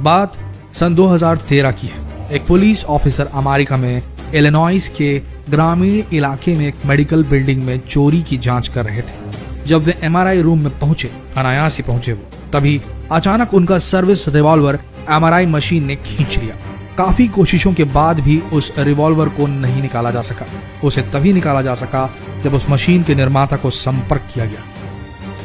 बात सन 2013 की है। एक पुलिस ऑफिसर अमेरिका में इलिनॉइस के ग्रामीण इलाके में एक मेडिकल बिल्डिंग में चोरी की जांच कर रहे थे। जब वे एमआरआई रूम में पहुंचे, अनायास ही पहुंचे वो, तभी अचानक उनका सर्विस रिवॉल्वर एमआरआई मशीन ने खींच लिया। काफी कोशिशों के बाद भी उस रिवॉल्वर को नहीं निकाला जा सका। उसे तभी निकाला जा सका जब उस मशीन के निर्माता को संपर्क किया गया।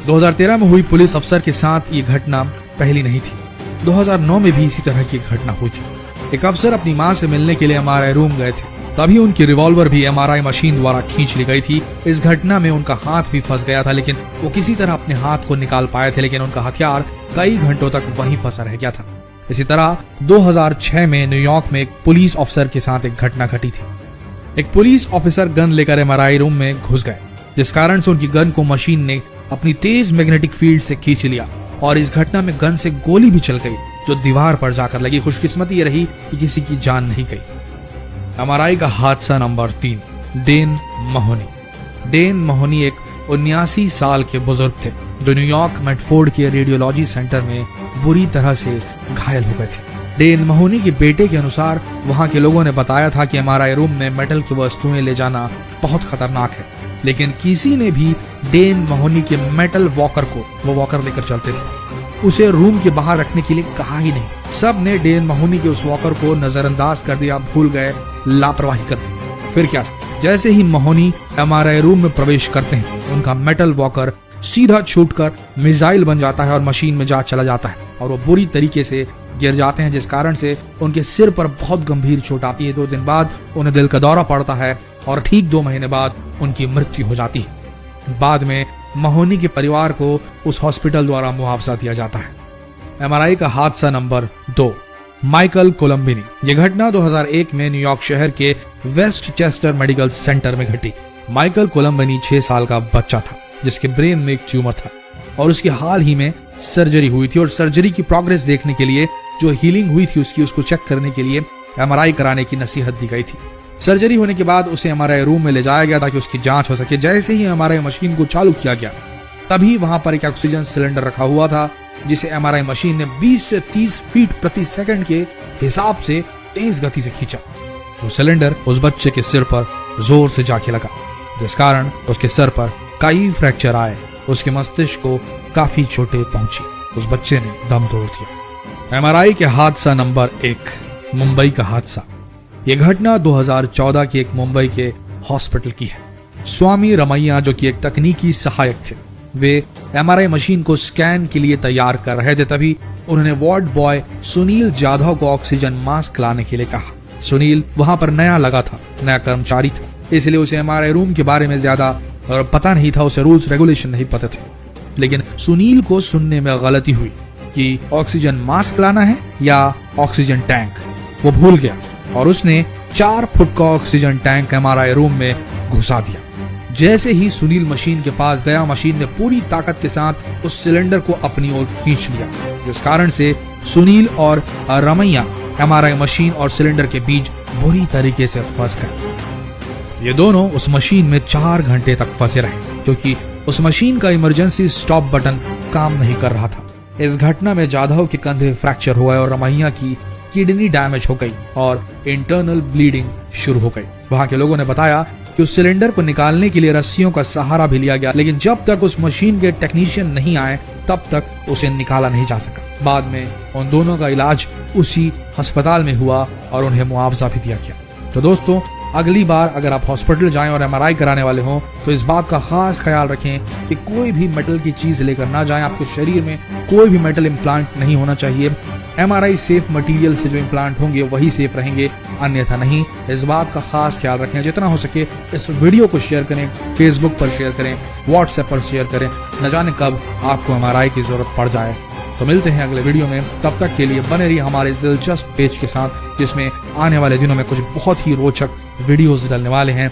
2013 में हुई पुलिस अफसर के साथ ये घटना पहली नहीं थी। 2009 में भी इसी तरह की एक घटना हुई थी। एक अफसर अपनी मां से मिलने के लिए एमआरआई रूम गए थे, तभी उनकी रिवॉल्वर भी एमआरआई मशीन द्वारा खींच ली गई थी। इस घटना में उनका हाथ भी फंस गया था, लेकिन वो किसी तरह अपने हाथ को निकाल पाए थे, लेकिन उनका हथियार कई घंटों तक वहीं फंसा रह गया था। इसी तरह 2006 में न्यूयॉर्क में एक पुलिस ऑफिसर के साथ एक घटना घटी थी। एक पुलिस ऑफिसर गन लेकर एमआरआई रूम में घुस गए, जिस कारण से उनकी गन को मशीन ने अपनी तेज मैग्नेटिक फील्ड से खींच लिया और इस घटना में गन से गोली भी चल गई, जो दीवार पर जाकर लगी। खुशकिस्मती ये रही कि किसी की जान नहीं गई। एमआरआई का हादसा नंबर 3, डेन महोनी। डेन महोनी एक 79 साल के बुजुर्ग थे जो न्यूयॉर्क मेडफोर्ड के रेडियोलॉजी सेंटर में बुरी तरह से घायल हो गए थे। डेन महोनी के बेटे के अनुसार वहां के लोगों ने बताया था कि एमआरआई रूम में मेटल की वस्तुएं ले जाना बहुत खतरनाक है, लेकिन किसी ने भी डेन महोनी के मेटल वॉकर को, वो वॉकर लेकर चलते थे, उसे रूम के बाहर रखने के लिए कहा ही नहीं। सब ने डेन महोनी के उस वॉकर को नजरअंदाज कर दिया, भूल गए, लापरवाही कर दी। फिर क्या था, जैसे ही महोनी एमआरआई रूम में प्रवेश करते हैं, उनका मेटल वॉकर सीधा छूटकर मिसाइल बन जाता है और मशीन में जा चला जाता है और वो बुरी तरीके से गिर जाते हैं, जिस कारण से उनके सिर पर बहुत गंभीर चोट आती है। 2 दिन बाद उन्हें दिल का दौरा पड़ता है और ठीक 2 महीने बाद उनकी मृत्यु हो जाती है। बाद में महोनी के परिवार को उस हॉस्पिटल द्वारा मुआवजा दिया जाता है। एमआरआई का हादसा नंबर 2, माइकल कोलंबिनी। यह घटना 2001 में न्यूयॉर्क शहर के वेस्ट चेस्टर मेडिकल सेंटर में घटी। माइकल कोलंबिनी 6 साल का बच्चा था जिसके ब्रेन में एक ट्यूमर था और उसकी हाल ही में सर्जरी हुई थी और सर्जरी की प्रोग्रेस देखने के लिए, जो हीलिंग हुई थी उसको चेक करने के लिए एमआरआई कराने की नसीहत दी गई थी। सर्जरी होने के बाद उसे एमआरआई रूम में ले जाया गया ताकि उसकी जांच हो सके। जैसे ही एमआरआई मशीन को चालू किया गया, तभी वहां पर एक ऑक्सीजन सिलेंडर रखा हुआ था, जिसे एमआरआई मशीन ने 20 से 30 फीट प्रति सेकंड के हिसाब से तेज गति से खींचा। वो सिलेंडर उस बच्चे के सिर पर जोर से जाके लगा, जिस कारण उसके सर पर कई फ्रैक्चर आए। उसके मस्तिष्क को काफी चोटें पहुंची। उस बच्चे ने दम तोड़ दिया। एमआरआई के हादसा नंबर 1, मुंबई का हादसा। यह घटना 2014 के एक मुंबई के हॉस्पिटल की है। स्वामी रमैया, जो कि एक तकनीकी सहायक थे, वे एमआरआई मशीन को स्कैन के लिए तैयार कर रहे थे, तभी उन्होंने वार्ड बॉय सुनील जाधव को ऑक्सीजन मास्क लाने के लिए कहा। सुनील वहां पर नया लगा था, नया कर्मचारी था, इसलिए उसे एमआरआई रूम के बारे में ज्यादा पता नहीं था, उसे रूल्स रेगुलेशन नहीं पता थे। लेकिन सुनील को सुनने में गलती हुई कि ऑक्सीजन मास्क लाना है या ऑक्सीजन टैंक। वो भूल गया और उसने 4 फुट का ऑक्सीजन टैंक एमआरआई रूम में घुसा दिया। जैसे ही सुनील मशीन के पास गया, मशीन ने पूरी ताकत के साथ उस सिलेंडर को अपनी ओर खींच लिया, जिस कारण से सुनील और रमैया एमआरआई मशीन और सिलेंडर के बीच बुरी तरीके से फंस गए। ये दोनों उस मशीन में 4 घंटे तक फंसे रहे, क्योंकि उस मशीन का इमरजेंसी स्टॉप बटन काम नहीं कर रहा था। इस घटना में जाधव के कंधे फ्रैक्चर हुए और रमैया की किडनी डैमेज हो गई और इंटरनल ब्लीडिंग शुरू हो गई। वहां के लोगों ने बताया कि उस सिलेंडर को निकालने के लिए रस्सियों का सहारा भी लिया गया, लेकिन जब तक उस मशीन के टेक्नीशियन नहीं आए तब तक उसे निकाला नहीं जा सका। बाद में उन दोनों का इलाज उसी अस्पताल में हुआ और उन्हें मुआवजा भी दिया गया। तो दोस्तों, अगली बार अगर आप हॉस्पिटल जाएं और एमआरआई कराने वाले हों, तो इस बात का खास ख्याल रखें कि कोई भी मेटल की चीज लेकर ना जाएं। आपके शरीर में कोई भी मेटल इम्प्लांट नहीं होना चाहिए। एमआरआई सेफ मटेरियल से जो इम्प्लांट होंगे वही सेफ रहेंगे, अन्यथा नहीं। इस बात का खास ख्याल रखें। जितना हो सके इस वीडियो को शेयर करें, फेसबुक पर शेयर करें, व्हाट्सएप पर शेयर करें। न जाने कब आपको एमआरआई की जरूरत पड़ जाए। तो मिलते हैं अगले वीडियो में, तब तक के लिए बने रहिए हमारे इस दिलचस्प पेज के साथ, जिसमें आने वाले दिनों में कुछ बहुत ही रोचक वीडियोस डलने वाले हैं।